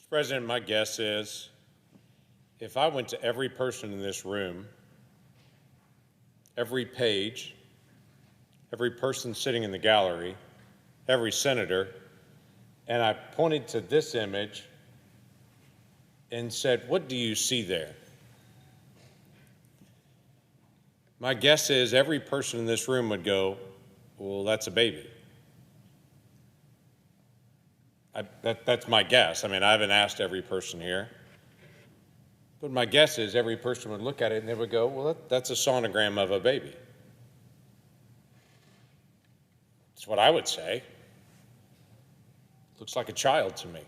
Mr. President, my guess is if I went to every person in this room, every page, every person sitting in the gallery, every senator, and I pointed to this image and said, "What do you see there?" My guess is every person in this room would go, "Well, that's a baby." That's my guess. I mean, I haven't asked every person here. But my guess is every person would look at it and they would go, "Well, that's a sonogram of a baby." That's what I would say. Looks like a child to me.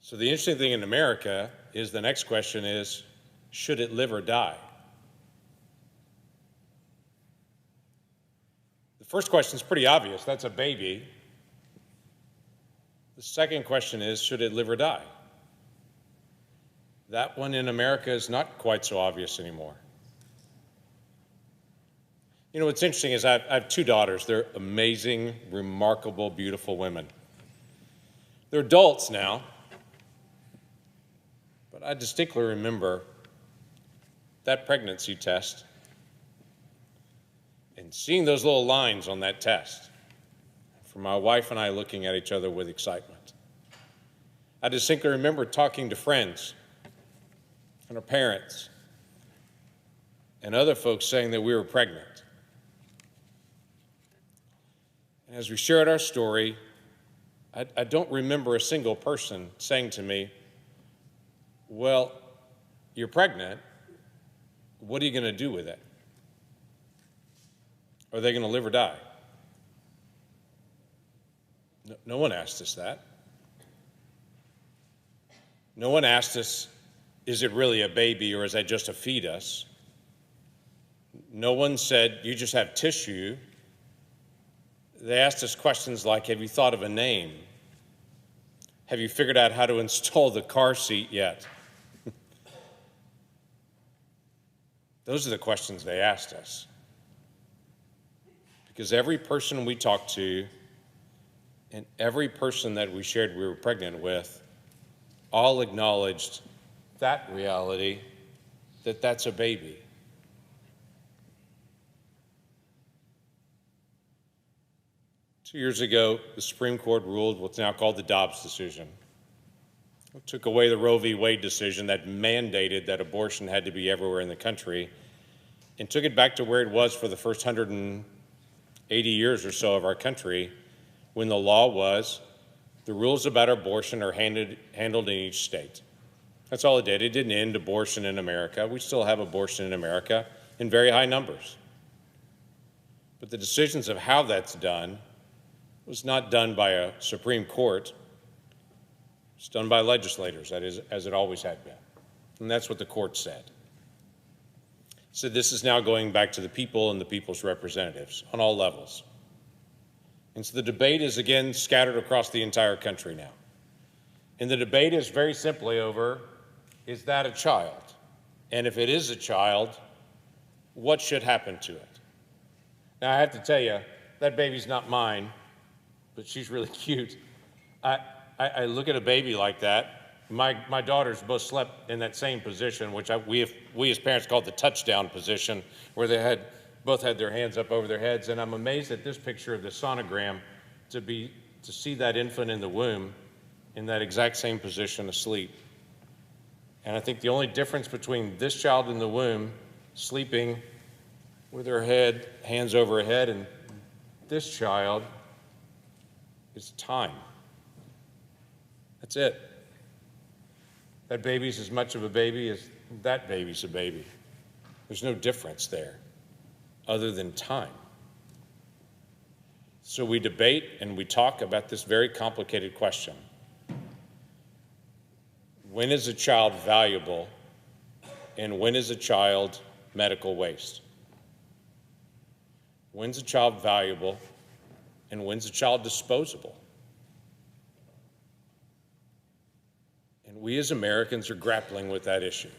So the interesting thing in America is the next question is, should it live or die? The first question is pretty obvious. That's a baby. The second question is, should it live or die? That one in America is not quite so obvious anymore. You know, what's interesting is I have two daughters. They're amazing, remarkable, beautiful women. They're adults now, but I distinctly remember that pregnancy test and seeing those little lines on that test, for my wife and I looking at each other with excitement. I distinctly remember talking to friends and our parents and other folks saying that we were pregnant. And as we shared our story, I don't remember a single person saying to me, "Well, you're pregnant. What are you going to do with it? Are they going to live or die?" No one asked us that. No one asked us, is it really a baby or is that just a fetus? No one said, you just have tissue. They asked us questions like, have you thought of a name? Have you figured out how to install the car seat yet? Those are the questions they asked us. Because every person we talked to and every person that we shared we were pregnant with all acknowledged that reality, that that's a baby. Two years ago, the Supreme Court ruled what's now called the Dobbs decision. It took away the Roe v. Wade decision that mandated that abortion had to be everywhere in the country and took it back to where it was for the first 180 years or so of our country, when the law was the rules about abortion are handled in each state. That's all it did. It didn't end abortion in America. We still have abortion in America in very high numbers. But the decisions of how that's done was not done by a Supreme Court. It's done by legislators, that is, as it always had been. And that's what the court said. It said this is now going back to the people and the people's representatives on all levels. And so the debate is again scattered across the entire country now. And the debate is very simply over, is that a child? And if it is a child, what should happen to it? Now, I have to tell you, that baby's not mine, but she's really cute. I look at a baby like that. My daughters both slept in that same position, which we as parents called the touchdown position, where they both had their hands up over their heads. And I'm amazed at this picture of the sonogram to see that infant in the womb in that exact same position asleep. And I think the only difference between this child in the womb sleeping with her head, hands over her head, and this child is time. That's it. That baby's as much of a baby as that baby's a baby. There's no difference there other than time. So we debate and we talk about this very complicated question. When is a child valuable and when is a child medical waste? When's a child valuable and when's a child disposable? And we as Americans are grappling with that issue.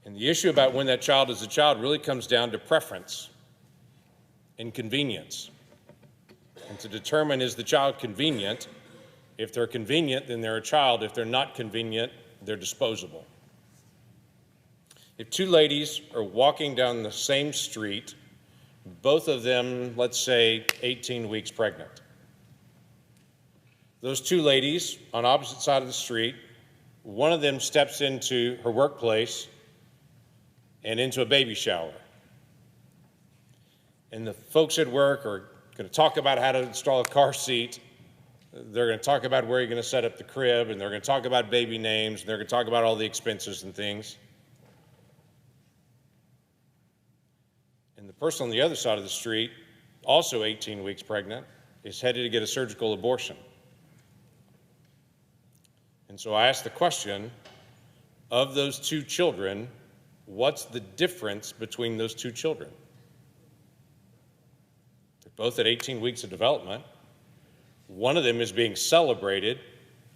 And the issue about when that child is a child really comes down to preference and convenience. and to determine, is the child convenient? If they're convenient, then they're a child. If they're not convenient, they're disposable. If two ladies are walking down the same street, both of them, let's say, 18 weeks pregnant. Those two ladies on opposite side of the street, one of them steps into her workplace and into a baby shower. And the folks at work are going to talk about how to install a car seat. They're going to talk about where you're going to set up the crib, and they're going to talk about baby names, and they're going to talk about all the expenses and things. And the person on the other side of the street, also 18 weeks pregnant, is headed to get a surgical abortion. And so I asked the question, of those two children, what's the difference between those two children? They're both at 18 weeks of development. One of them is being celebrated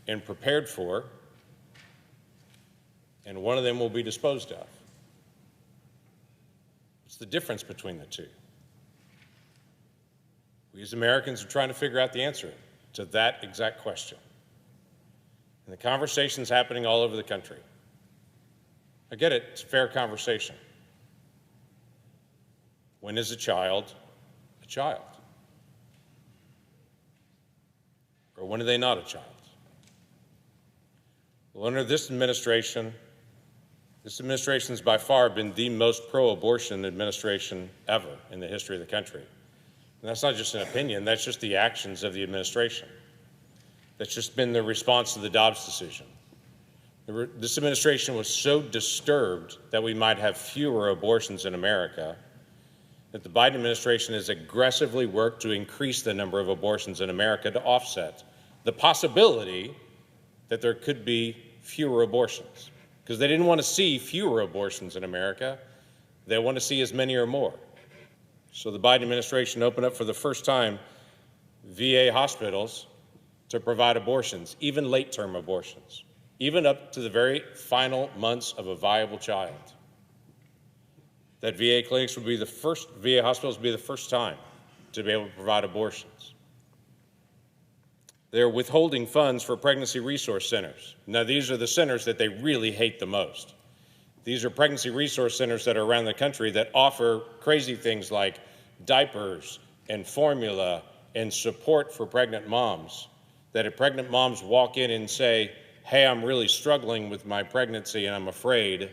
and prepared for, and one of them will be disposed of. What's the difference between the two? We as Americans are trying to figure out the answer to that exact question. And the conversation's happening all over the country. I get it, it's a fair conversation. When is a child a child? Or when are they not a child? Well, under this administration has by far been the most pro-abortion administration ever in the history of the country. And that's not just an opinion, that's just the actions of the administration. That's just been the response to the Dobbs decision. This administration was so disturbed that we might have fewer abortions in America that the Biden administration has aggressively worked to increase the number of abortions in America to offset the possibility that there could be fewer abortions. Because they didn't want to see fewer abortions in America. They want to see as many or more. So the Biden administration opened up for the first time VA hospitals to provide abortions, even late-term abortions, even up to the very final months of a viable child. That VA clinics would be the first, VA hospitals would be the first time to be able to provide abortions. They're withholding funds for pregnancy resource centers. Now, these are the centers that they really hate the most. These are pregnancy resource centers that are around the country that offer crazy things like diapers and formula and support for pregnant moms. That if pregnant moms walk in and say, hey, I'm really struggling with my pregnancy and I'm afraid,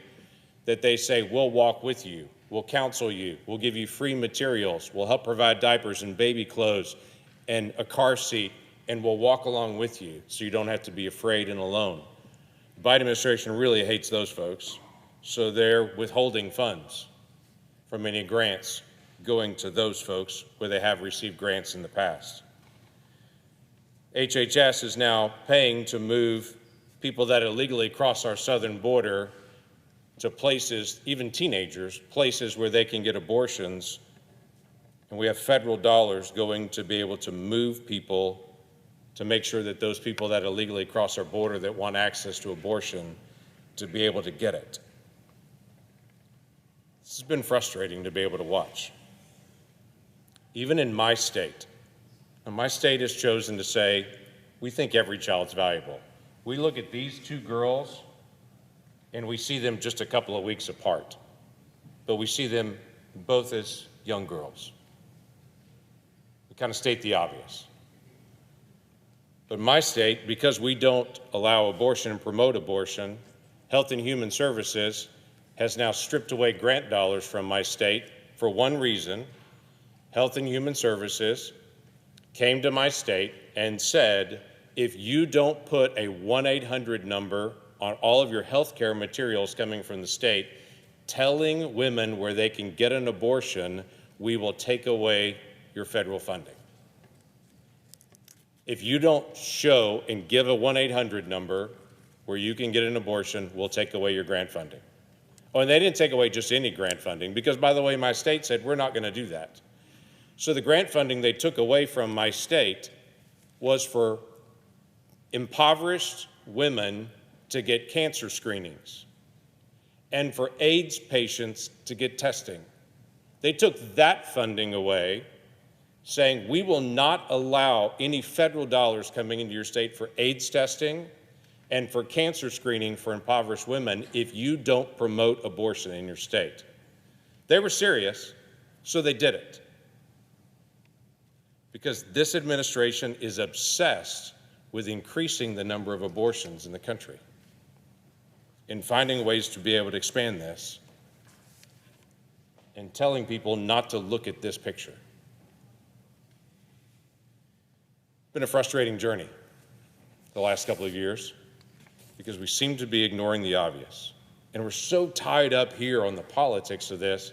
that they say, we'll walk with you, we'll counsel you, we'll give you free materials, we'll help provide diapers and baby clothes and a car seat, and we'll walk along with you so you don't have to be afraid and alone. The Biden administration really hates those folks, so they're withholding funds from any grants going to those folks where they have received grants in the past. HHS is now paying to move people that illegally cross our southern border to places, even teenagers, places where they can get abortions. And we have federal dollars going to be able to move people to make sure that those people that illegally cross our border that want access to abortion to be able to get it. This has been frustrating to be able to watch. Even in my state, and my state has chosen to say, we think every child's valuable. We look at these two girls and we see them just a couple of weeks apart, but we see them both as young girls. We kind of state the obvious. But in my state, because we don't allow abortion and promote abortion, Health and Human Services has now stripped away grant dollars from my state for one reason. Health and Human Services came to my state and said, if you don't put a 1-800 number on all of your health care materials coming from the state, telling women where they can get an abortion, we will take away your federal funding. If you don't show and give a 1-800 number where you can get an abortion, we'll take away your grant funding. Oh, and they didn't take away just any grant funding because, by the way, my state said we're not going to do that. So the grant funding they took away from my state was for impoverished women to get cancer screenings and for AIDS patients to get testing. They took that funding away saying we will not allow any federal dollars coming into your state for AIDS testing and for cancer screening for impoverished women if you don't promote abortion in your state. They were serious, so they did it. Because this administration is obsessed with increasing the number of abortions in the country and finding ways to be able to expand this and telling people not to look at this picture. It's been a frustrating journey the last couple of years because we seem to be ignoring the obvious. And we're so tied up here on the politics of this,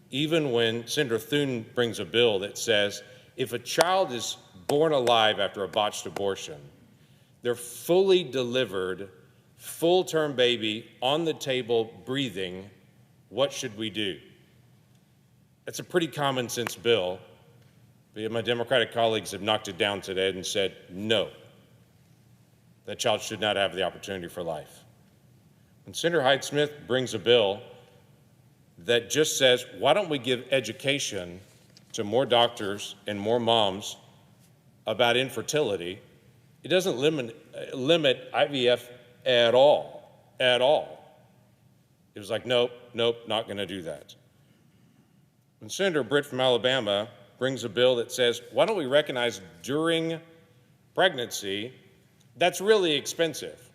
even when Senator Thune brings a bill that says if a child is born alive after a botched abortion, they're fully delivered, full-term baby on the table, breathing, what should we do? That's a pretty common sense bill, but my Democratic colleagues have knocked it down today and said, no, that child should not have the opportunity for life. When Senator Hyde-Smith brings a bill that just says, why don't we give education to more doctors and more moms about infertility, it doesn't limit IVF at all. It was like, nope, not going to do that. When Senator Britt from Alabama brings a bill that says, why don't we recognize during pregnancy, that's really expensive.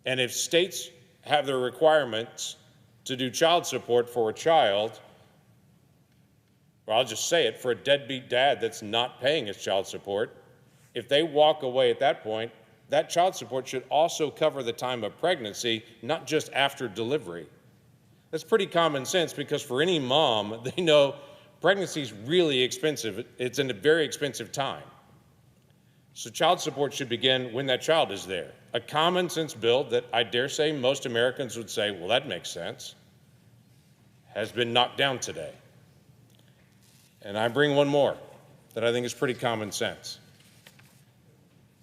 And if states have their requirements to do child support for a child, well, I'll just say it, for a deadbeat dad that's not paying his child support, if they walk away at that point, that child support should also cover the time of pregnancy, not just after delivery. That's pretty common sense because for any mom, they know pregnancy is really expensive. It's in a very expensive time. So child support should begin when that child is there. A common sense bill that I dare say most Americans would say, well, that makes sense, has been knocked down today. And I bring one more that I think is pretty common sense.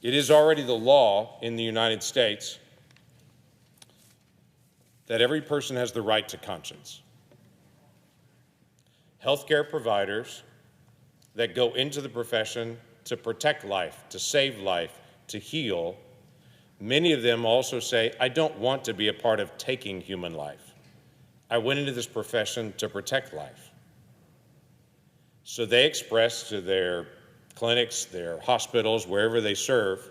It is already the law in the United States that every person has the right to conscience. Healthcare providers that go into the profession to protect life, to save life, to heal, many of them also say, I don't want to be a part of taking human life. I went into this profession to protect life. So they express to their clinics, their hospitals, wherever they serve,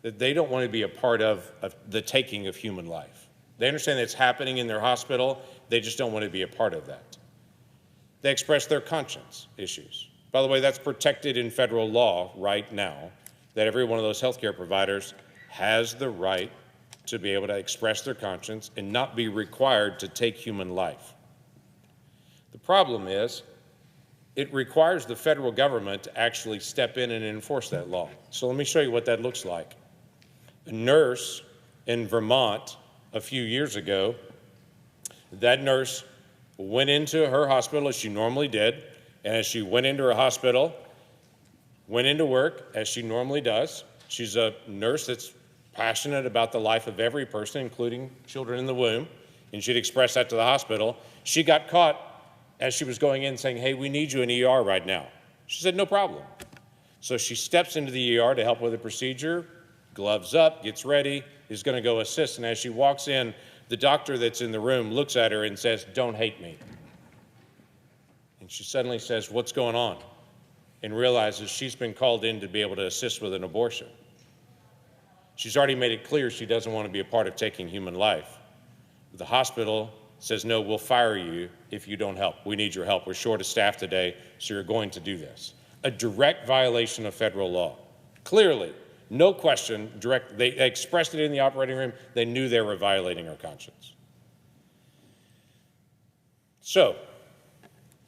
that they don't want to be a part of the taking of human life. They understand that it's happening in their hospital, they just don't want to be a part of that. They express their conscience issues. By the way, that's protected in federal law right now, that every one of those healthcare providers has the right to be able to express their conscience and not be required to take human life. The problem is, it requires the federal government to actually step in and enforce that law. So let me show you what that looks like. A nurse in Vermont a few years ago, that nurse went into her hospital as she normally did, and as she went into her hospital, went into work as she normally does. She's a nurse that's passionate about the life of every person, including children in the womb, and she'd expressed that to the hospital. She got caught as she was going in saying, hey, we need you in ER right now. She said, no problem. So she steps into the ER to help with the procedure, gloves up, gets ready, is going to go assist. And as she walks in, the doctor that's in the room looks at her and says, don't hate me. And she suddenly says, what's going on? And realizes she's been called in to be able to assist with an abortion. She's already made it clear she doesn't want to be a part of taking human life. The hospital says, no, we'll fire you if you don't help. We need your help. We're short of staff today, so you're going to do this. A direct violation of federal law. Clearly, no question, direct. They expressed it in the operating room. They knew they were violating our conscience. So,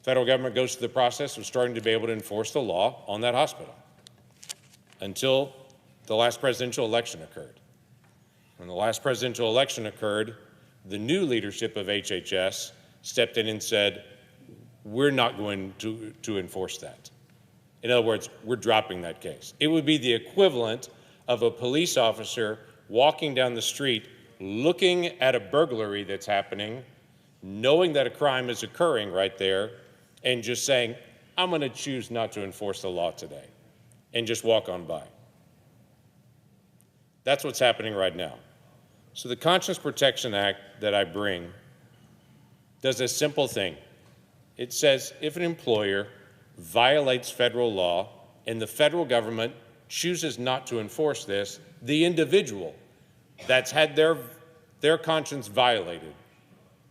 federal government goes through the process of starting to be able to enforce the law on that hospital until the last presidential election occurred. When the last presidential election occurred, the new leadership of HHS stepped in and said, we're not going to enforce that. In other words, we're dropping that case. It would be the equivalent of a police officer walking down the street, looking at a burglary that's happening, knowing that a crime is occurring right there, and just saying, I'm going to choose not to enforce the law today and just walk on by. That's what's happening right now. So the Conscience Protection Act that I bring does a simple thing. It says if an employer violates federal law and the federal government chooses not to enforce this, the individual that's had their conscience violated,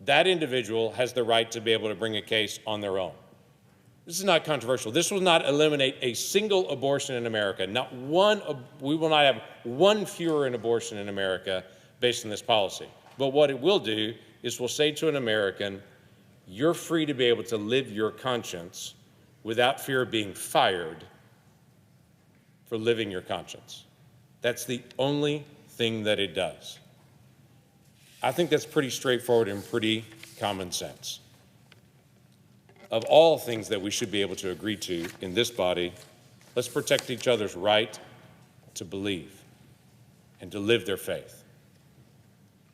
that individual has the right to be able to bring a case on their own. This is not controversial. This will not eliminate a single abortion in America. Not one. We will not have one fewer in abortion in America based on this policy. But what it will do is we'll say to an American, you're free to be able to live your conscience without fear of being fired for living your conscience. That's the only thing that it does. I think that's pretty straightforward and pretty common sense. Of all things that we should be able to agree to in this body, let's protect each other's right to believe and to live their faith.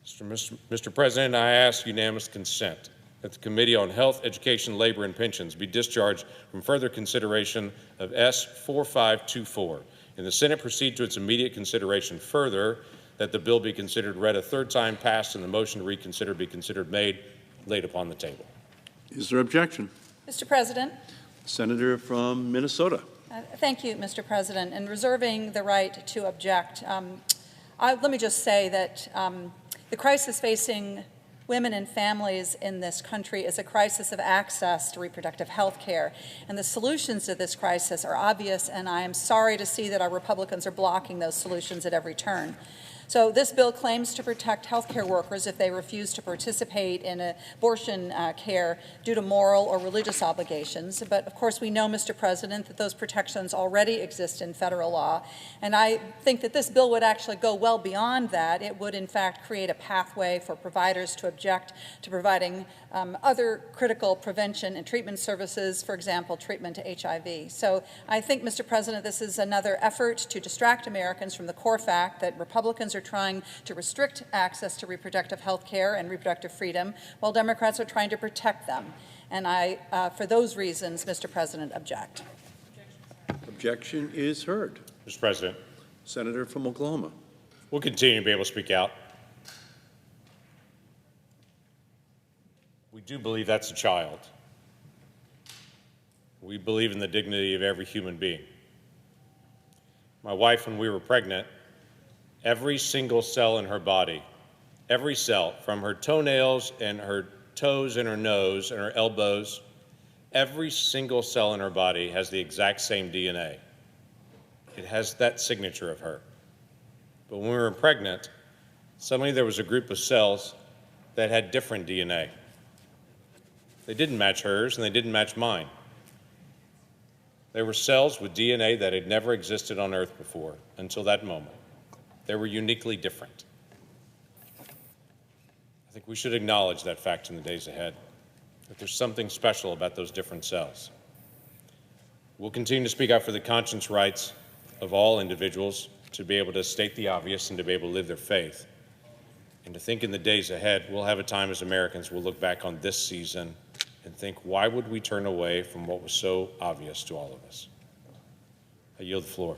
Mr. President, I ask unanimous consent that the Committee on Health, Education, Labor, and Pensions be discharged from further consideration of S. 4524, and the Senate proceed to its immediate consideration. Further, that the bill be considered read a third time, passed, and the motion to reconsider be considered made, laid upon the table. Is there objection? Mr. President. Senator from Minnesota. Thank you, Mr. President. In reserving the right to object, let me just say that the crisis facing women and families in this country is a crisis of access to reproductive health care. And the solutions to this crisis are obvious, and I am sorry to see that our Republicans are blocking those solutions at every turn. So this bill claims to protect healthcare workers if they refuse to participate in abortion care due to moral or religious obligations. But of course we know, Mr. President, that those protections already exist in federal law. And I think that this bill would actually go well beyond that. It would in fact create a pathway for providers to object to providing other critical prevention and treatment services, for example, treatment to HIV. So I think, Mr. President, this is another effort to distract Americans from the core fact that Republicans are trying to restrict access to reproductive health care and reproductive freedom, while Democrats are trying to protect them. And I, for those reasons, Mr. President, object. Objection is heard. Mr. President. Senator from Oklahoma. We'll continue to be able to speak out. We do believe that's a child. We believe in the dignity of every human being. My wife, when we were pregnant, every single cell in her body, every cell, from her toenails and her toes and her nose and her elbows, every single cell in her body has the exact same DNA. It has that signature of her. But when we were pregnant, suddenly there was a group of cells that had different DNA. They didn't match hers and they didn't match mine. They were cells with DNA that had never existed on Earth before until that moment. They were uniquely different. I think we should acknowledge that fact in the days ahead, that there's something special about those different cells. We'll continue to speak out for the conscience rights of all individuals to be able to state the obvious and to be able to live their faith. And to think in the days ahead, we'll have a time as Americans, we'll look back on this season and think, why would we turn away from what was so obvious to all of us? I yield the floor.